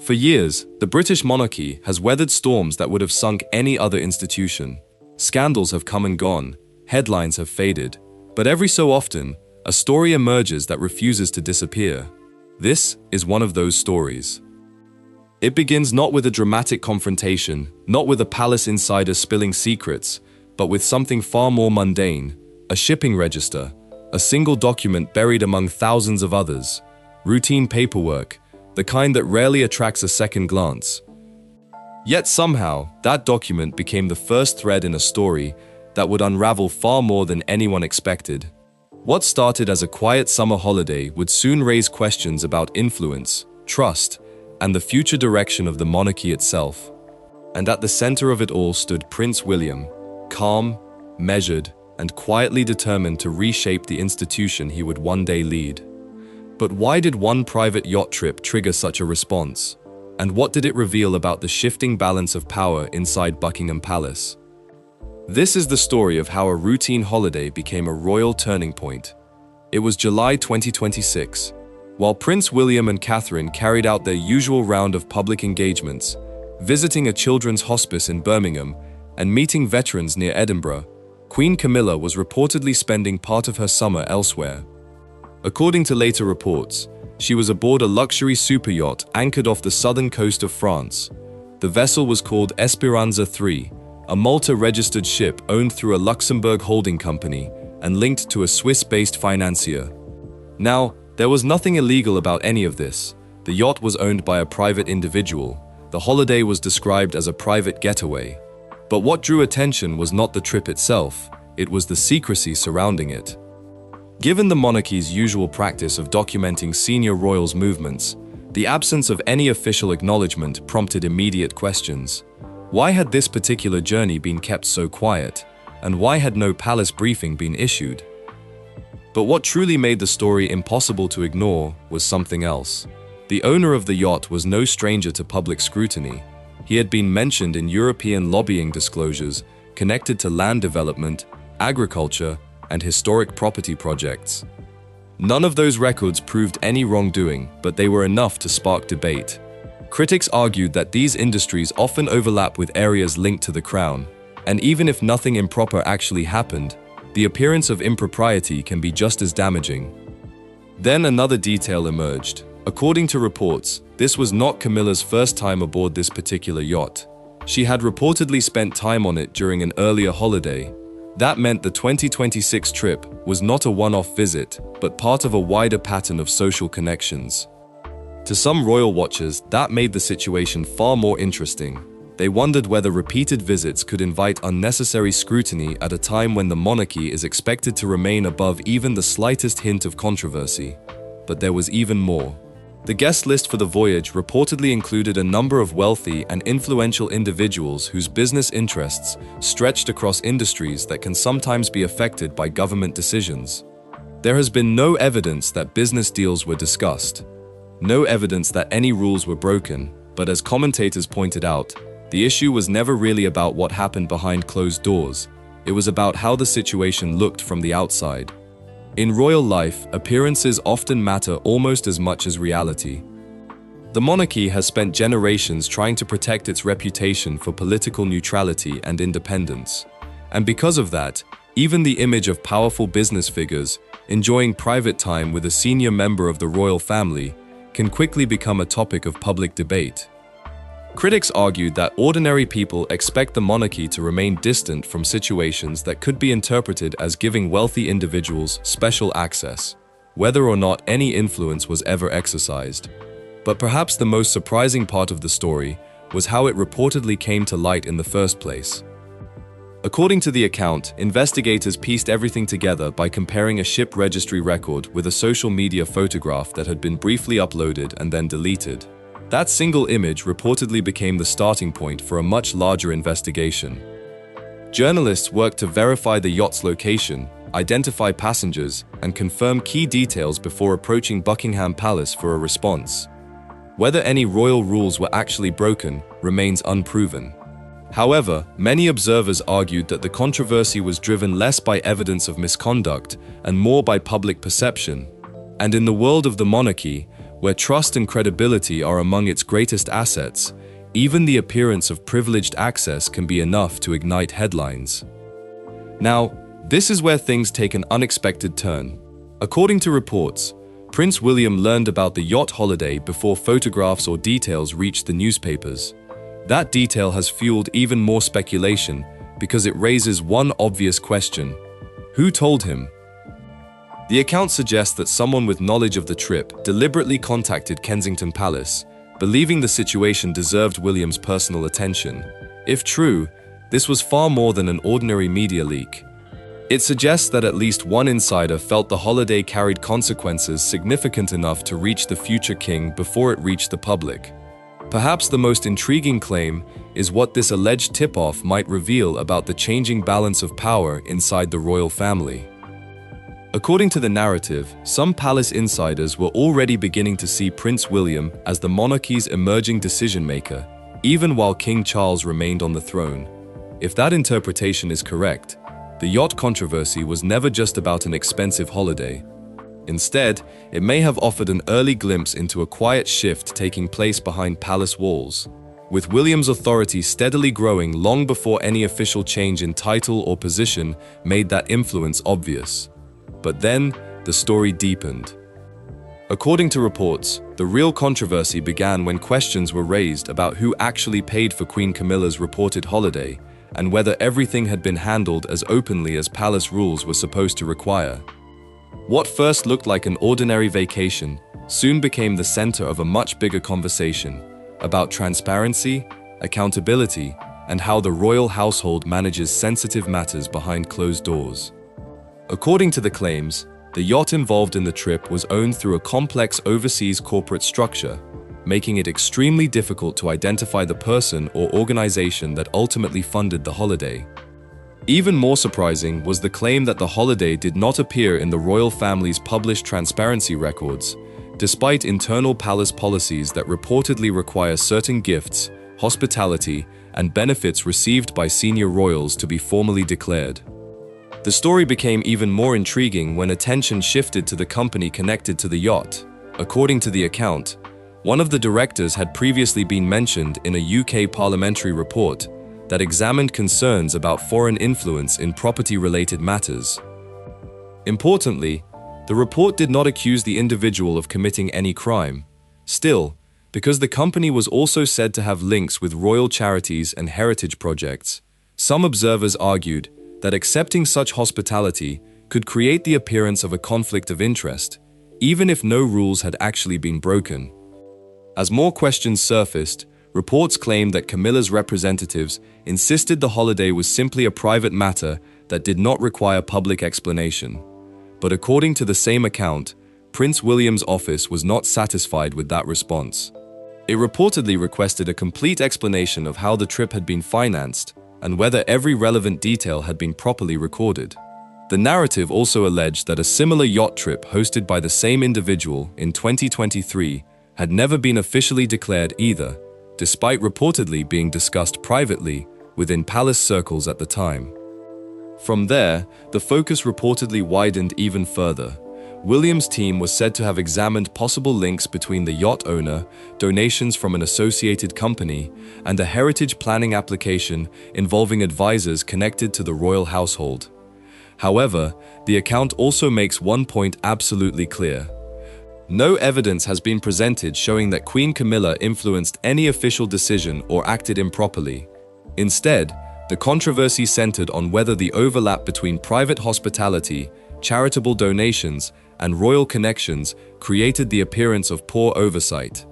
For years, the British monarchy has weathered storms that would have sunk any other institution. Scandals have come and gone, headlines have faded, but every so often, a story emerges that refuses to disappear. This is one of those stories. It begins not with a dramatic confrontation, not with a palace insider spilling secrets, but with something far more mundane, a shipping register, a single document buried among thousands of others, routine paperwork, the kind that rarely attracts a second glance. Yet somehow, that document became the first thread in a story that would unravel far more than anyone expected. What started as a quiet summer holiday would soon raise questions about influence, trust, and the future direction of the monarchy itself. And at the center of it all stood Prince William, calm, measured, and quietly determined to reshape the institution he would one day lead. But why did one private yacht trip trigger such a response? And what did it reveal about the shifting balance of power inside Buckingham Palace? This is the story of how a routine holiday became a royal turning point. It was July 2026. While Prince William and Catherine carried out their usual round of public engagements, visiting a children's hospice in Birmingham and meeting veterans near Edinburgh, Queen Camilla was reportedly spending part of her summer elsewhere. According to later reports, she was aboard a luxury super yacht anchored off the southern coast of France. The vessel was called Esperanza III, a Malta-registered ship owned through a Luxembourg holding company and linked to a Swiss-based financier. Now, there was nothing illegal about any of this. The yacht was owned by a private individual. The holiday was described as a private getaway. But what drew attention was not the trip itself, it was the secrecy surrounding it. Given the monarchy's usual practice of documenting senior royals' movements, the absence of any official acknowledgement prompted immediate questions. Why had this particular journey been kept so quiet? And why had no palace briefing been issued? But what truly made the story impossible to ignore was something else. The owner of the yacht was no stranger to public scrutiny. He had been mentioned in European lobbying disclosures connected to land development, agriculture, and historic property projects. None of those records proved any wrongdoing, but they were enough to spark debate. Critics argued that these industries often overlap with areas linked to the crown, and even if nothing improper actually happened, the appearance of impropriety can be just as damaging. Then another detail emerged. According to reports, this was not Camilla's first time aboard this particular yacht. She had reportedly spent time on it during an earlier holiday. That meant the 2026 trip was not a one-off visit, but part of a wider pattern of social connections. To some royal watchers, that made the situation far more interesting. They wondered whether repeated visits could invite unnecessary scrutiny at a time when the monarchy is expected to remain above even the slightest hint of controversy. But there was even more. The guest list for the voyage reportedly included a number of wealthy and influential individuals whose business interests stretched across industries that can sometimes be affected by government decisions. There has been no evidence that business deals were discussed, no evidence that any rules were broken, but as commentators pointed out, the issue was never really about what happened behind closed doors. It was about how the situation looked from the outside. In royal life, appearances often matter almost as much as reality. The monarchy has spent generations trying to protect its reputation for political neutrality and independence. And because of that, even the image of powerful business figures enjoying private time with a senior member of the royal family can quickly become a topic of public debate. Critics argued that ordinary people expect the monarchy to remain distant from situations that could be interpreted as giving wealthy individuals special access, whether or not any influence was ever exercised. But perhaps the most surprising part of the story was how it reportedly came to light in the first place. According to the account, investigators pieced everything together by comparing a ship registry record with a social media photograph that had been briefly uploaded and then deleted. That single image reportedly became the starting point for a much larger investigation. Journalists worked to verify the yacht's location, identify passengers, and confirm key details before approaching Buckingham Palace for a response. Whether any royal rules were actually broken remains unproven. However, many observers argued that the controversy was driven less by evidence of misconduct and more by public perception. And in the world of the monarchy, Where trust and credibility are among its greatest assets, even the appearance of privileged access can be enough to ignite headlines. Now, this is where things take an unexpected turn. According to reports, Prince William learned about the yacht holiday before photographs or details reached the newspapers. That detail has fueled even more speculation because it raises one obvious question: who told him? The account suggests that someone with knowledge of the trip deliberately contacted Kensington Palace, believing the situation deserved William's personal attention. If true, this was far more than an ordinary media leak. It suggests that at least one insider felt the holiday carried consequences significant enough to reach the future king before it reached the public. Perhaps the most intriguing claim is what this alleged tip-off might reveal about the changing balance of power inside the royal family. According to the narrative, some palace insiders were already beginning to see Prince William as the monarchy's emerging decision-maker, even while King Charles remained on the throne. If that interpretation is correct, the yacht controversy was never just about an expensive holiday. Instead, it may have offered an early glimpse into a quiet shift taking place behind palace walls, with William's authority steadily growing long before any official change in title or position made that influence obvious. But then, the story deepened. According to reports, the real controversy began when questions were raised about who actually paid for Queen Camilla's reported holiday and whether everything had been handled as openly as palace rules were supposed to require. What first looked like an ordinary vacation soon became the center of a much bigger conversation about transparency, accountability, and how the royal household manages sensitive matters behind closed doors. According to the claims, the yacht involved in the trip was owned through a complex overseas corporate structure, making it extremely difficult to identify the person or organization that ultimately funded the holiday. Even more surprising was the claim that the holiday did not appear in the royal family's published transparency records, despite internal palace policies that reportedly require certain gifts, hospitality, and benefits received by senior royals to be formally declared. The story became even more intriguing when attention shifted to the company connected to the yacht. According to the account, one of the directors had previously been mentioned in a UK parliamentary report that examined concerns about foreign influence in property-related matters. Importantly, the report did not accuse the individual of committing any crime. Still, because the company was also said to have links with royal charities and heritage projects, some observers argued that accepting such hospitality could create the appearance of a conflict of interest, even if no rules had actually been broken. As more questions surfaced, reports claimed that Camilla's representatives insisted the holiday was simply a private matter that did not require public explanation. But according to the same account, Prince William's office was not satisfied with that response. It reportedly requested a complete explanation of how the trip had been financed and whether every relevant detail had been properly recorded. The narrative also alleged that a similar yacht trip hosted by the same individual in 2023 had never been officially declared either, despite reportedly being discussed privately within palace circles at the time. From there, the focus reportedly widened even further. William's team was said to have examined possible links between the yacht owner, donations from an associated company, and a heritage planning application involving advisors connected to the royal household. However, the account also makes one point absolutely clear. No evidence has been presented showing that Queen Camilla influenced any official decision or acted improperly. Instead, the controversy centered on whether the overlap between private hospitality, charitable donations, and royal connections created the appearance of poor oversight.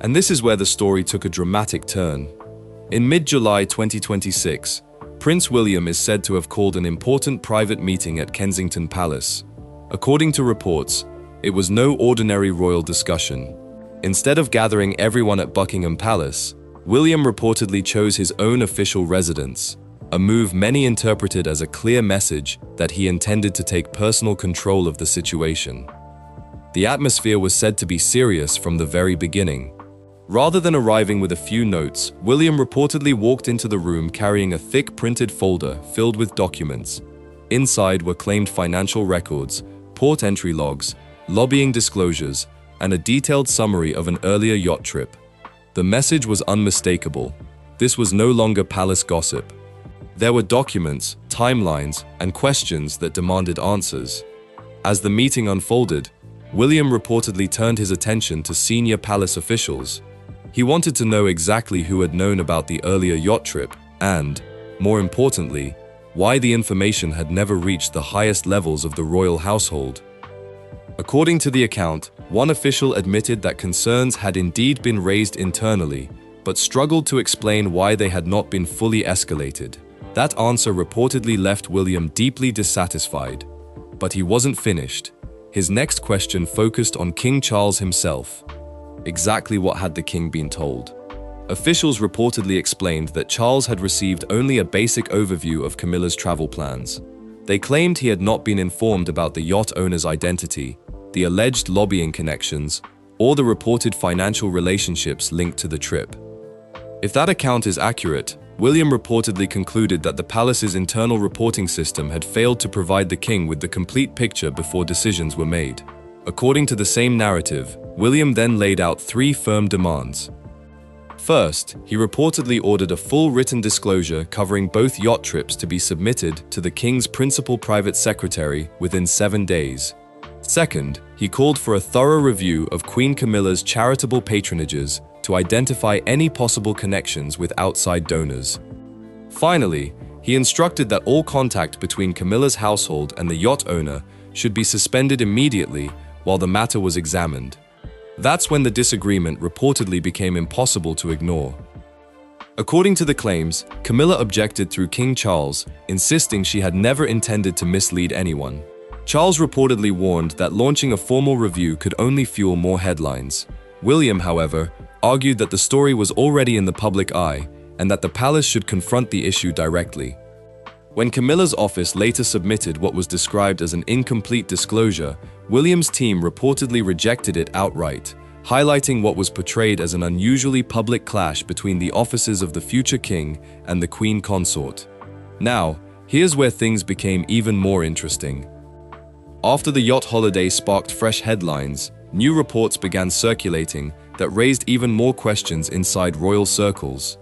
And this is where the story took a dramatic turn. In mid-July 2026, Prince William is said to have called an important private meeting at Kensington Palace. According to reports, it was no ordinary royal discussion. Instead of gathering everyone at Buckingham Palace, William reportedly chose his own official residence, a move many interpreted as a clear message that he intended to take personal control of the situation. The atmosphere was said to be serious from the very beginning. Rather than arriving with a few notes, William reportedly walked into the room carrying a thick printed folder filled with documents. Inside were claimed financial records, port entry logs, lobbying disclosures, and a detailed summary of an earlier yacht trip. The message was unmistakable. This was no longer palace gossip. There were documents, timelines, and questions that demanded answers. As the meeting unfolded, William reportedly turned his attention to senior palace officials. He wanted to know exactly who had known about the earlier yacht trip and, more importantly, why the information had never reached the highest levels of the royal household. According to the account, one official admitted that concerns had indeed been raised internally, but struggled to explain why they had not been fully escalated. That answer reportedly left William deeply dissatisfied. But he wasn't finished. His next question focused on King Charles himself. Exactly what had the king been told? Officials reportedly explained that Charles had received only a basic overview of Camilla's travel plans. They claimed he had not been informed about the yacht owner's identity, the alleged lobbying connections, or the reported financial relationships linked to the trip. If that account is accurate, William reportedly concluded that the palace's internal reporting system had failed to provide the king with the complete picture before decisions were made. According to the same narrative, William then laid out 3 firm demands. First, he reportedly ordered a full written disclosure covering both yacht trips to be submitted to the king's principal private secretary within 7 days. Second, he called for a thorough review of Queen Camilla's charitable patronages to identify any possible connections with outside donors. Finally, he instructed that all contact between Camilla's household and the yacht owner should be suspended immediately while the matter was examined. That's when the disagreement reportedly became impossible to ignore. According to the claims, Camilla objected through King Charles, insisting she had never intended to mislead anyone. Charles reportedly warned that launching a formal review could only fuel more headlines. William, however, argued that the story was already in the public eye and that the palace should confront the issue directly. When Camilla's office later submitted what was described as an incomplete disclosure, William's team reportedly rejected it outright, highlighting what was portrayed as an unusually public clash between the offices of the future king and the queen consort. Now, here's where things became even more interesting. After the yacht holiday sparked fresh headlines, new reports began circulating that raised even more questions inside royal circles.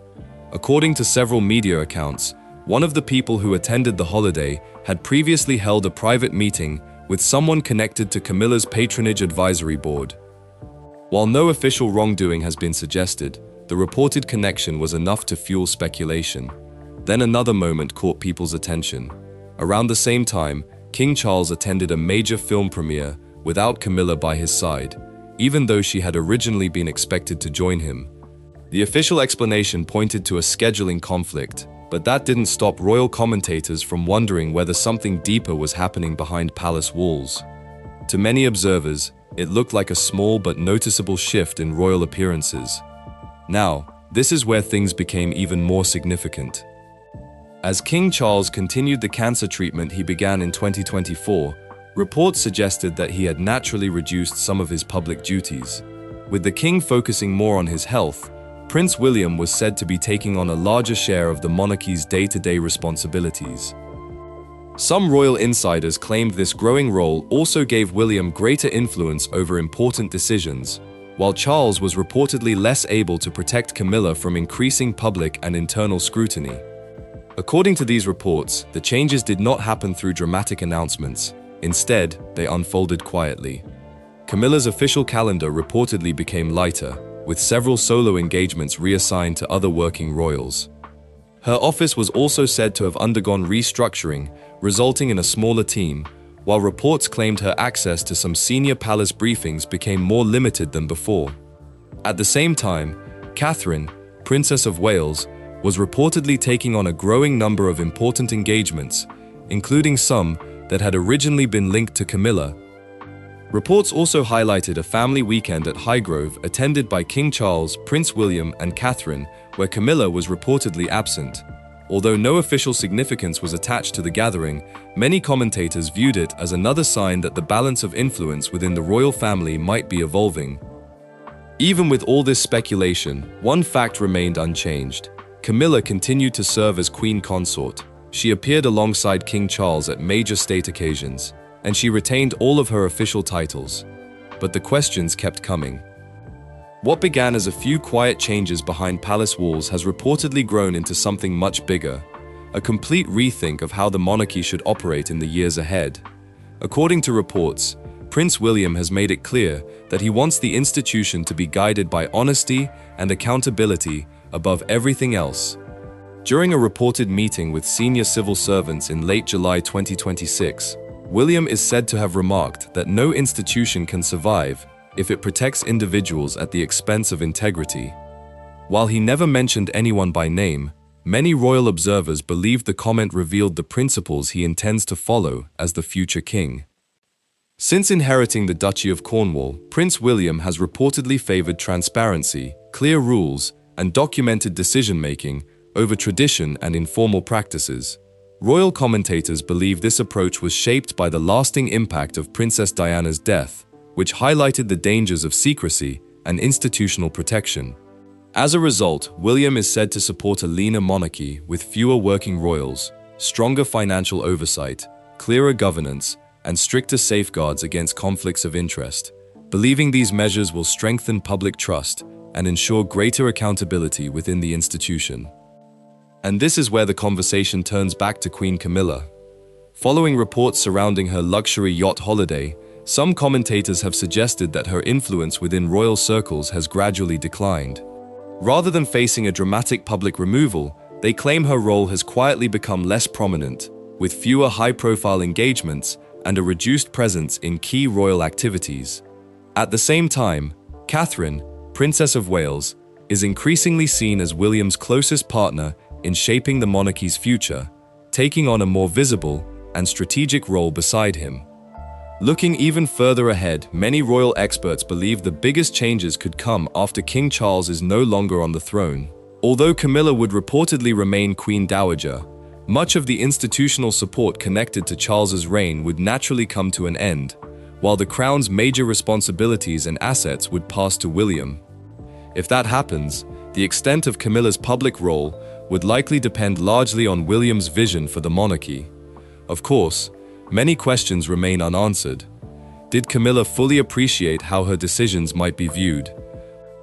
According to several media accounts, one of the people who attended the holiday had previously held a private meeting with someone connected to Camilla's patronage advisory board. While no official wrongdoing has been suggested, the reported connection was enough to fuel speculation. Then another moment caught people's attention. Around the same time, King Charles attended a major film premiere without Camilla by his side, even though she had originally been expected to join him. The official explanation pointed to a scheduling conflict, but that didn't stop royal commentators from wondering whether something deeper was happening behind palace walls. To many observers, it looked like a small but noticeable shift in royal appearances. Now, this is where things became even more significant. As King Charles continued the cancer treatment he began in 2024, reports suggested that he had naturally reduced some of his public duties. With the king focusing more on his health, Prince William was said to be taking on a larger share of the monarchy's day-to-day responsibilities. Some royal insiders claimed this growing role also gave William greater influence over important decisions, while Charles was reportedly less able to protect Camilla from increasing public and internal scrutiny. According to these reports, the changes did not happen through dramatic announcements. Instead, they unfolded quietly. Camilla's official calendar reportedly became lighter, with several solo engagements reassigned to other working royals. Her office was also said to have undergone restructuring, resulting in a smaller team, while reports claimed her access to some senior palace briefings became more limited than before. At the same time, Catherine, Princess of Wales, was reportedly taking on a growing number of important engagements, including some that had originally been linked to Camilla. Reports also highlighted a family weekend at Highgrove attended by King Charles, Prince William, and Catherine, where Camilla was reportedly absent. Although no official significance was attached to the gathering, many commentators viewed it as another sign that the balance of influence within the royal family might be evolving. Even with all this speculation, one fact remained unchanged. Camilla continued to serve as queen consort. She appeared alongside King Charles at major state occasions, and she retained all of her official titles. but the questions kept coming. What began as a few quiet changes behind palace walls has reportedly grown into something much bigger, a complete rethink of how the monarchy should operate in the years ahead. According to reports, Prince William has made it clear that he wants the institution to be guided by honesty and accountability above everything else. During a reported meeting with senior civil servants in late July 2026, William is said to have remarked that no institution can survive if it protects individuals at the expense of integrity. While he never mentioned anyone by name, many royal observers believed the comment revealed the principles he intends to follow as the future king. Since inheriting the Duchy of Cornwall, Prince William has reportedly favored transparency, clear rules, and documented decision-making over tradition and informal practices. Royal commentators believe this approach was shaped by the lasting impact of Princess Diana's death, which highlighted the dangers of secrecy and institutional protection. As a result, William is said to support a leaner monarchy with fewer working royals, stronger financial oversight, clearer governance, and stricter safeguards against conflicts of interest, believing these measures will strengthen public trust and ensure greater accountability within the institution. And this is where the conversation turns back to Queen Camilla. Following reports surrounding her luxury yacht holiday, some commentators have suggested that her influence within royal circles has gradually declined. Rather than facing a dramatic public removal, they claim her role has quietly become less prominent, with fewer high-profile engagements and a reduced presence in key royal activities. At the same time, Catherine, Princess of Wales, is increasingly seen as William's closest partner in shaping the monarchy's future, taking on a more visible and strategic role beside him. Looking even further ahead, many royal experts believe the biggest changes could come after King Charles is no longer on the throne. Although Camilla would reportedly remain Queen Dowager, much of the institutional support connected to Charles's reign would naturally come to an end, while the crown's major responsibilities and assets would pass to William. If that happens, the extent of Camilla's public role would likely depend largely on William's vision for the monarchy. Of course, many questions remain unanswered. Did Camilla fully appreciate how her decisions might be viewed?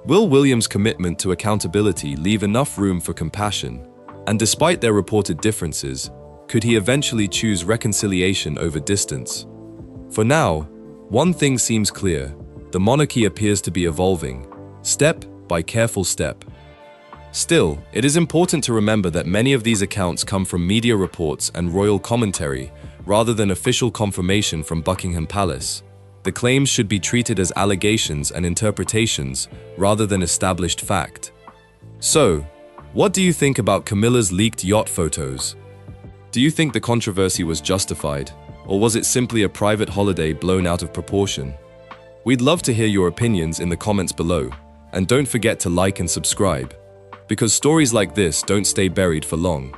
Will William's commitment to accountability leave enough room for compassion? And despite their reported differences, could he eventually choose reconciliation over distance? For now, one thing seems clear: the monarchy appears to be evolving, step by careful step. Still, it is important to remember that many of these accounts come from media reports and royal commentary, rather than official confirmation from Buckingham Palace. The claims should be treated as allegations and interpretations, rather than established fact. So, what do you think about Camilla's leaked yacht photos? Do you think the controversy was justified, or was it simply a private holiday blown out of proportion? We'd love to hear your opinions in the comments below, and don't forget to like and subscribe, because stories like this don't stay buried for long.